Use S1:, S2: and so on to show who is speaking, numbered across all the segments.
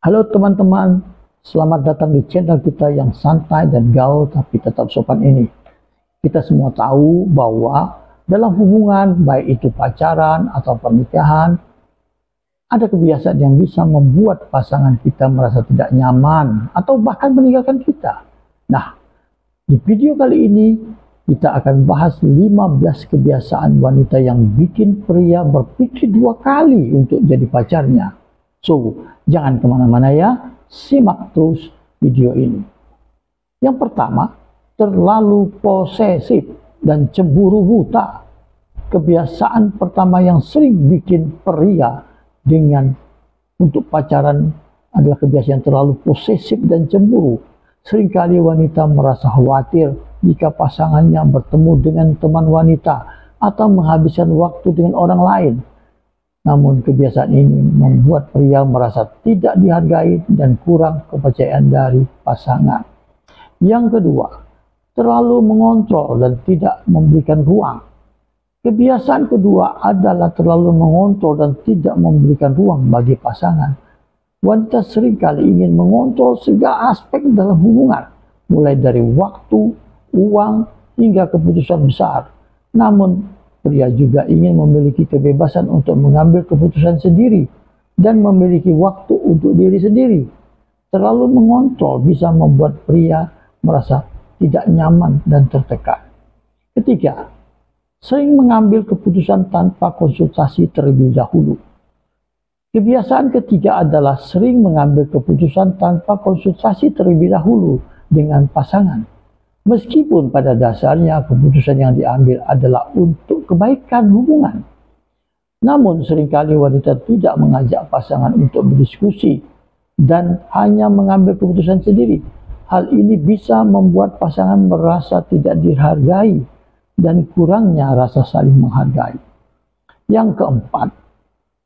S1: Halo teman-teman, selamat datang di channel kita yang santai dan gaul tapi tetap sopan ini. Kita semua tahu bahwa dalam hubungan, baik itu pacaran atau pernikahan, ada kebiasaan yang bisa membuat pasangan kita merasa tidak nyaman atau bahkan meninggalkan kita. Nah, di video kali ini kita akan bahas 15 kebiasaan wanita yang bikin pria berpikir dua kali untuk jadi pacarnya. So, jangan kemana-mana ya, simak terus video ini. Yang pertama, terlalu posesif dan cemburu buta. Kebiasaan pertama yang sering bikin pria untuk pacaran adalah kebiasaan terlalu posesif dan cemburu. Seringkali wanita merasa khawatir jika pasangannya bertemu dengan teman wanita atau menghabiskan waktu dengan orang lain. Namun kebiasaan ini membuat pria merasa tidak dihargai dan kurang kepercayaan dari pasangan. Yang kedua, terlalu mengontrol dan tidak memberikan ruang. Kebiasaan kedua adalah terlalu mengontrol dan tidak memberikan ruang bagi pasangan. Wanita seringkali ingin mengontrol segala aspek dalam hubungan, mulai dari waktu, uang, hingga keputusan besar. Namun, pria juga ingin memiliki kebebasan untuk mengambil keputusan sendiri dan memiliki waktu untuk diri sendiri. Terlalu mengontrol bisa membuat pria merasa tidak nyaman dan tertekan. Ketiga, sering mengambil keputusan tanpa konsultasi terlebih dahulu. Kebiasaan ketiga adalah sering mengambil keputusan tanpa konsultasi terlebih dahulu dengan pasangan. Meskipun pada dasarnya keputusan yang diambil adalah untuk kebaikan hubungan. Namun seringkali wanita tidak mengajak pasangan untuk berdiskusi dan hanya mengambil keputusan sendiri. Hal ini bisa membuat pasangan merasa tidak dihargai dan kurangnya rasa saling menghargai. Yang keempat,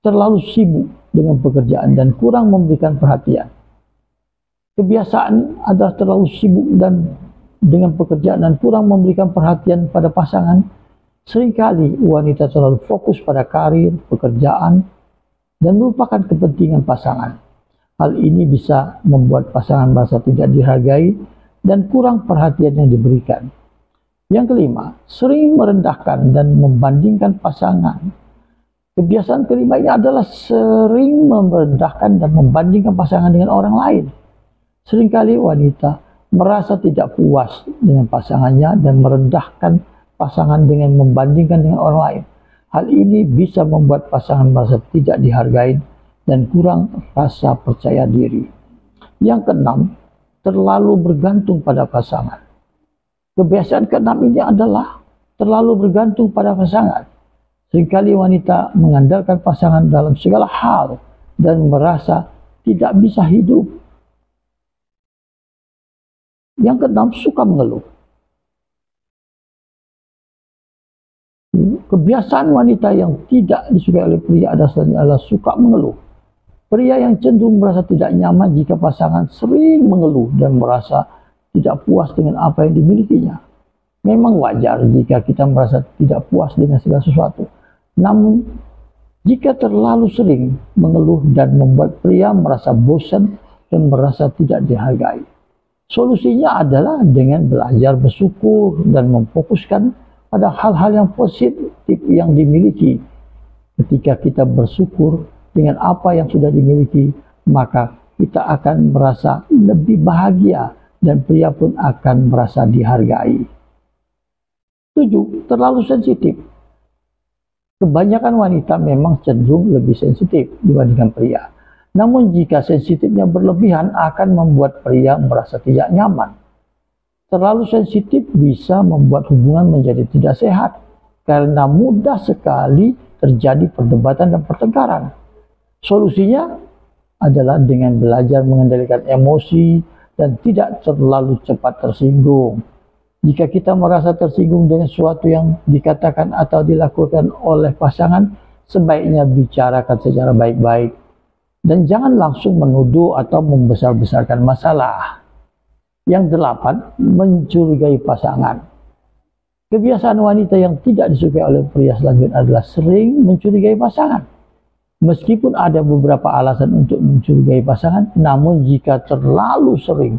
S1: terlalu sibuk dengan pekerjaan dan kurang memberikan perhatian. Kebiasaan adalah terlalu sibuk dengan pekerjaan dan kurang memberikan perhatian pada pasangan. Seringkali wanita terlalu fokus pada karir, pekerjaan, dan melupakan kepentingan pasangan. Hal ini bisa membuat pasangan merasa tidak dihargai dan kurang perhatian yang diberikan. Yang kelima, sering merendahkan dan membandingkan pasangan. Kebiasaan kelima ini adalah sering merendahkan dan membandingkan pasangan dengan orang lain. Seringkali wanita merasa tidak puas dengan pasangannya dan merendahkan pasangan dengan membandingkan dengan orang lain. Hal ini bisa membuat pasangan merasa tidak dihargai dan kurang rasa percaya diri. Yang keenam, terlalu bergantung pada pasangan. Kebiasaan keenam ini adalah terlalu bergantung pada pasangan. Seringkali wanita mengandalkan pasangan dalam segala hal dan merasa tidak bisa hidup. Yang keenam, suka mengeluh. Kebiasaan wanita yang tidak disukai oleh pria adalah suka mengeluh. Pria yang cenderung merasa tidak nyaman jika pasangan sering mengeluh dan merasa tidak puas dengan apa yang dimilikinya. Memang wajar jika kita merasa tidak puas dengan segala sesuatu. Namun, jika terlalu sering mengeluh dan membuat pria merasa bosan dan merasa tidak dihargai. Solusinya adalah dengan belajar bersyukur dan memfokuskan pada hal-hal yang positif yang dimiliki. Ketika kita bersyukur dengan apa yang sudah dimiliki, maka kita akan merasa lebih bahagia dan pria pun akan merasa dihargai. 7. Terlalu sensitif. Kebanyakan wanita memang cenderung lebih sensitif dibandingkan pria. Namun jika sensitifnya berlebihan akan membuat pria merasa tidak nyaman. Terlalu sensitif bisa membuat hubungan menjadi tidak sehat karena mudah sekali terjadi perdebatan dan pertengkaran. Solusinya adalah dengan belajar mengendalikan emosi dan tidak terlalu cepat tersinggung. Jika kita merasa tersinggung dengan sesuatu yang dikatakan atau dilakukan oleh pasangan, sebaiknya bicarakan secara baik-baik. Dan jangan langsung menuduh atau membesar-besarkan masalah. Yang 8, mencurigai pasangan. Kebiasaan wanita yang tidak disukai oleh pria selanjutnya adalah sering mencurigai pasangan. Meskipun ada beberapa alasan untuk mencurigai pasangan, namun jika terlalu sering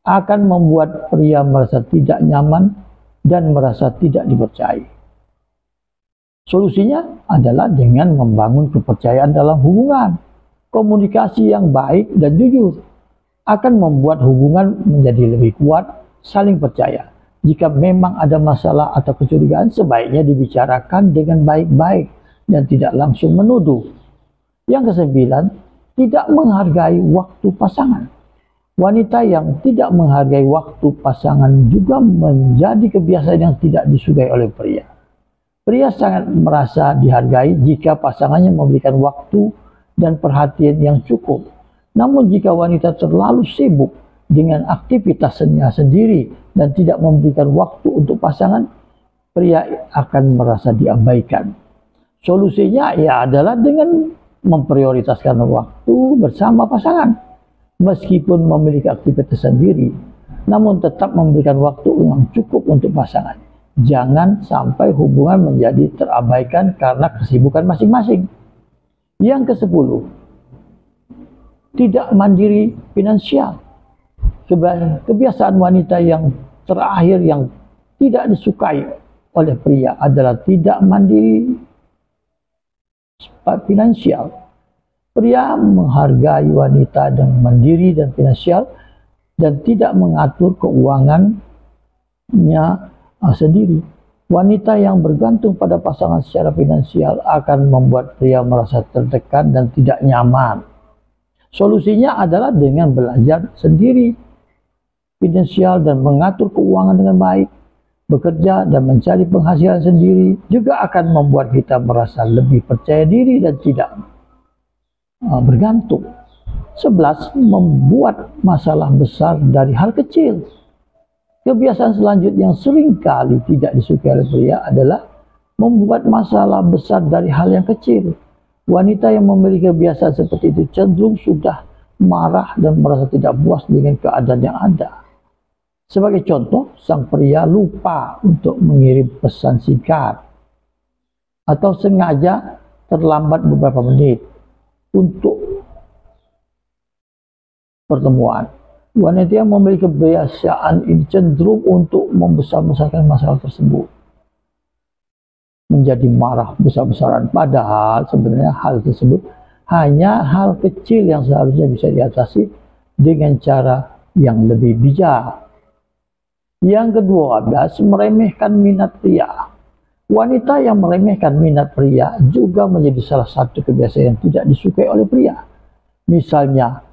S1: akan membuat pria merasa tidak nyaman dan merasa tidak dipercayai. Solusinya adalah dengan membangun kepercayaan dalam hubungan. Komunikasi yang baik dan jujur akan membuat hubungan menjadi lebih kuat, saling percaya. Jika memang ada masalah atau kecurigaan, sebaiknya dibicarakan dengan baik-baik dan tidak langsung menuduh. Yang kesembilan, tidak menghargai waktu pasangan. Wanita yang tidak menghargai waktu pasangan juga menjadi kebiasaan yang tidak disukai oleh pria. Pria sangat merasa dihargai jika pasangannya memberikan waktu dan perhatian yang cukup. Namun jika wanita terlalu sibuk dengan aktivitasnya sendiri dan tidak memberikan waktu untuk pasangan, pria akan merasa diabaikan. Solusinya adalah dengan memprioritaskan waktu bersama pasangan. Meskipun memiliki aktivitas sendiri, namun tetap memberikan waktu yang cukup untuk pasangan. Jangan sampai hubungan menjadi terabaikan karena kesibukan masing-masing. Yang ke-10, tidak mandiri finansial. Kebiasaan wanita yang terakhir yang tidak disukai oleh pria adalah tidak mandiri finansial. Pria menghargai wanita yang mandiri dan finansial dan tidak mengatur keuangannya sendiri. Wanita yang bergantung pada pasangan secara finansial akan membuat pria merasa tertekan dan tidak nyaman. Solusinya adalah dengan belajar sendiri finansial dan mengatur keuangan dengan baik. Bekerja dan mencari penghasilan sendiri juga akan membuat kita merasa lebih percaya diri dan tidak bergantung. 11. Membuat masalah besar dari hal kecil. Kebiasaan selanjutnya yang sering kali tidak disukai oleh pria adalah membuat masalah besar dari hal yang kecil. Wanita yang memiliki kebiasaan seperti itu cenderung sudah marah dan merasa tidak puas dengan keadaan yang ada. Sebagai contoh, sang pria lupa untuk mengirim pesan singkat atau sengaja terlambat beberapa menit untuk pertemuan. Wanita yang memiliki kebiasaan ini cenderung untuk membesar-besarkan masalah tersebut, menjadi marah besar-besaran. Padahal sebenarnya hal tersebut hanya hal kecil yang seharusnya bisa diatasi dengan cara yang lebih bijak. Yang ke-12, meremehkan minat pria. Wanita yang meremehkan minat pria juga menjadi salah satu kebiasaan yang tidak disukai oleh pria. Misalnya,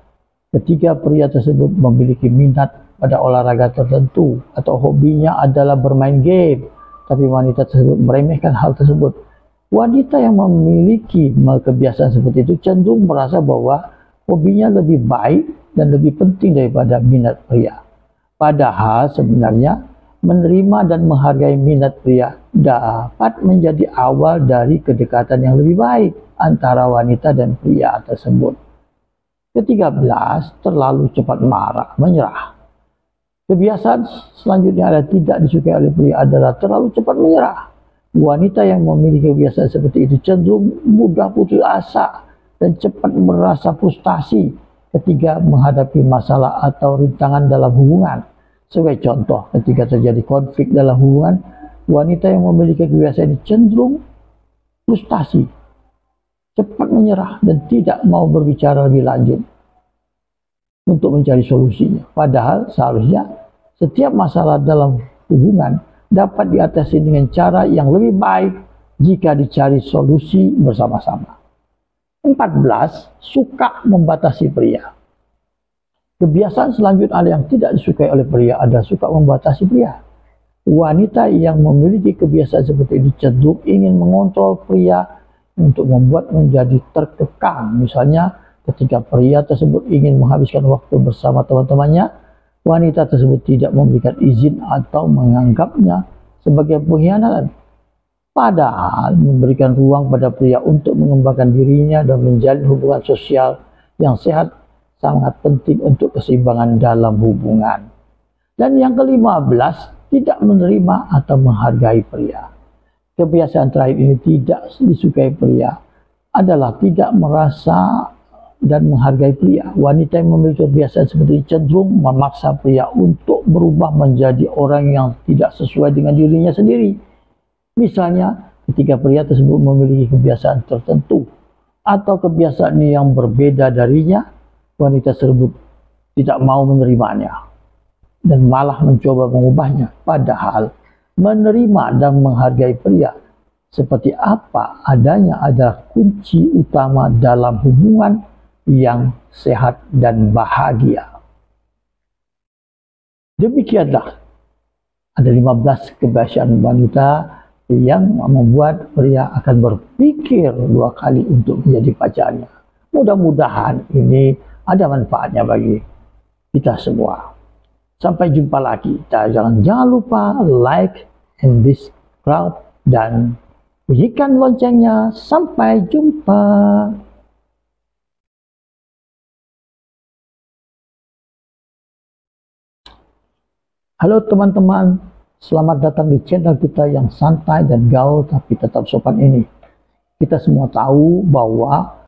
S1: ketika pria tersebut memiliki minat pada olahraga tertentu atau hobinya adalah bermain game, tapi wanita tersebut meremehkan hal tersebut. Wanita yang memiliki kebiasaan seperti itu cenderung merasa bahwa hobinya lebih baik dan lebih penting daripada minat pria. Padahal sebenarnya menerima dan menghargai minat pria dapat menjadi awal dari kedekatan yang lebih baik antara wanita dan pria tersebut. Ke-13, terlalu cepat menyerah. Kebiasaan selanjutnya adalah tidak disukai oleh pria adalah terlalu cepat menyerah. Wanita yang memiliki kebiasaan seperti itu cenderung mudah putus asa dan cepat merasa frustasi ketika menghadapi masalah atau rintangan dalam hubungan. Sebagai contoh, ketika terjadi konflik dalam hubungan, wanita yang memiliki kebiasaan ini cenderung frustasi, cepat menyerah, dan tidak mau berbicara lebih lanjut untuk mencari solusinya. Padahal seharusnya setiap masalah dalam hubungan dapat diatasi dengan cara yang lebih baik jika dicari solusi bersama-sama. 14. Suka membatasi pria. Kebiasaan selanjutnya yang tidak disukai oleh pria adalah suka membatasi pria. Wanita yang memiliki kebiasaan seperti ini cenderung ingin mengontrol pria untuk membuat menjadi terkekang. Misalnya, ketika pria tersebut ingin menghabiskan waktu bersama teman-temannya, wanita tersebut tidak memberikan izin atau menganggapnya sebagai pengkhianatan. Padahal memberikan ruang pada pria untuk mengembangkan dirinya dan menjalin hubungan sosial yang sehat sangat penting untuk keseimbangan dalam hubungan. Dan yang ke-15, tidak menerima atau menghargai pria. Kebiasaan terakhir ini tidak disukai pria adalah tidak merasa dan menghargai pria. Wanita yang memiliki kebiasaan seperti ini cenderung memaksa pria untuk berubah menjadi orang yang tidak sesuai dengan dirinya sendiri. Misalnya, ketika pria tersebut memiliki kebiasaan tertentu atau kebiasaan yang berbeda darinya, wanita tersebut tidak mau menerimanya dan malah mencoba mengubahnya. Padahal menerima dan menghargai pria seperti apa adanya adalah kunci utama dalam hubungan yang sehat dan bahagia. Demikianlah ada 15 kebiasaan wanita yang membuat pria akan berpikir 2 kali untuk menjadi pacarnya. Mudah-mudahan ini ada manfaatnya bagi kita semua. Sampai jumpa lagi. Jangan lupa like and subscribe dan bunyikan loncengnya. Sampai jumpa. Halo teman-teman, selamat datang di channel kita yang santai dan gaul tapi tetap sopan ini. Kita semua tahu bahwa